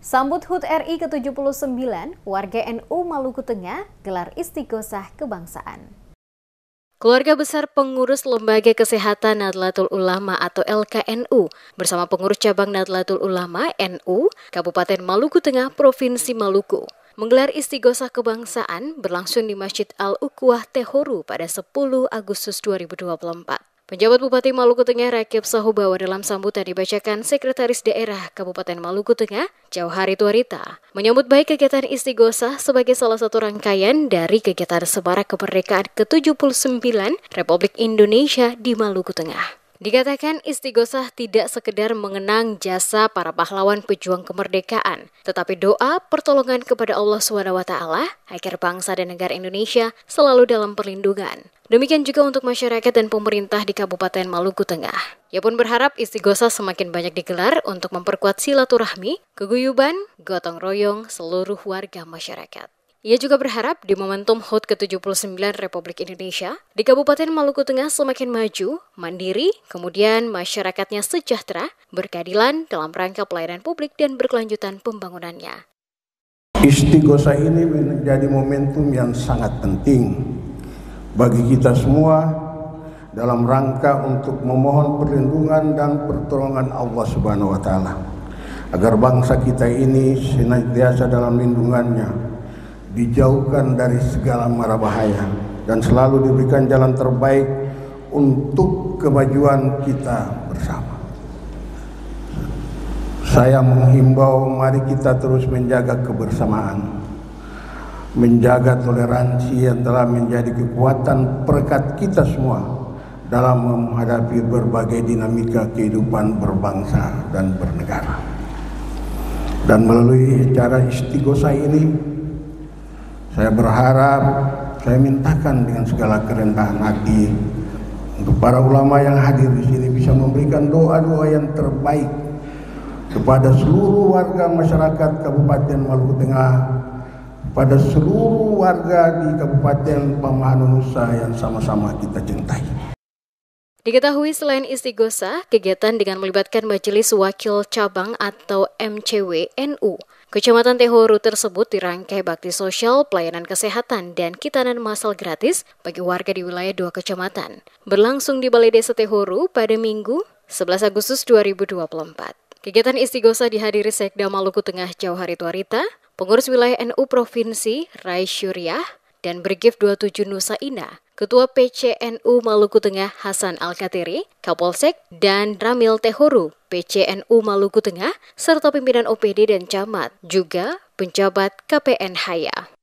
Sambut HUT RI ke-79, warga NU Maluku Tengah gelar istighosah kebangsaan. Keluarga besar pengurus Lembaga Kesehatan Nahdlatul Ulama atau LKNU bersama pengurus cabang Nahdlatul Ulama NU Kabupaten Maluku Tengah Provinsi Maluku menggelar istighosah kebangsaan berlangsung di Masjid Al-Ukhwah Tehoru pada 10 Agustus 2024. Penjabat Bupati Maluku Tengah Rakib Sahubawa dalam sambutan dibacakan Sekretaris Daerah Kabupaten Maluku Tengah, Jauhari Tuarita, menyambut baik kegiatan istighosah sebagai salah satu rangkaian dari kegiatan Semarak Kemerdekaan ke-79 Republik Indonesia di Maluku Tengah. Dikatakan istighosah tidak sekedar mengenang jasa para pahlawan pejuang kemerdekaan, tetapi doa pertolongan kepada Allah SWT agar bangsa dan negara Indonesia selalu dalam perlindungan. Demikian juga untuk masyarakat dan pemerintah di Kabupaten Maluku Tengah. Ia pun berharap istighosah semakin banyak digelar untuk memperkuat silaturahmi, keguyuban, gotong royong seluruh warga masyarakat. Ia juga berharap di momentum HUT ke-79 Republik Indonesia, di Kabupaten Maluku Tengah semakin maju, mandiri, kemudian masyarakatnya sejahtera, berkeadilan dalam rangka pelayanan publik dan berkelanjutan pembangunannya. Istighosah ini menjadi momentum yang sangat penting bagi kita semua dalam rangka untuk memohon perlindungan dan pertolongan Allah Subhanahu wa taala agar bangsa kita ini senantiasa dalam lindungannya, dijauhkan dari segala mara bahaya dan selalu diberikan jalan terbaik untuk kemajuan kita bersama. Saya menghimbau mari kita terus menjaga kebersamaan, menjaga toleransi yang telah menjadi kekuatan perekat kita semua dalam menghadapi berbagai dinamika kehidupan berbangsa dan bernegara. Dan melalui cara istighosah ini, saya berharap, saya mintakan dengan segala kerendahan hati untuk para ulama yang hadir di sini bisa memberikan doa-doa yang terbaik kepada seluruh warga masyarakat Kabupaten Maluku Tengah, pada seluruh warga di Kabupaten Pamahanu Nusa yang sama-sama kita cintai. Diketahui selain istighosah, kegiatan dengan melibatkan Majelis Wakil Cabang atau MCW NU Kecamatan Tehoru tersebut dirangkai bakti sosial, pelayanan kesehatan, dan kitanan massal gratis bagi warga di wilayah 2 kecamatan. Berlangsung di Balai Desa Tehoru pada Minggu 11 Agustus 2024. Kegiatan istighosah dihadiri Sekda Maluku Tengah Jauhari Tuarita, pengurus wilayah NU Provinsi Rai Syuriah, dan Brigif 27 Nusa Indah, Ketua PCNU Maluku Tengah Hasan Al-Katiri, Kapolsek, dan Ramil Tehoru, PCNU Maluku Tengah, serta pimpinan OPD dan Camat, juga penjabat KPN Haya.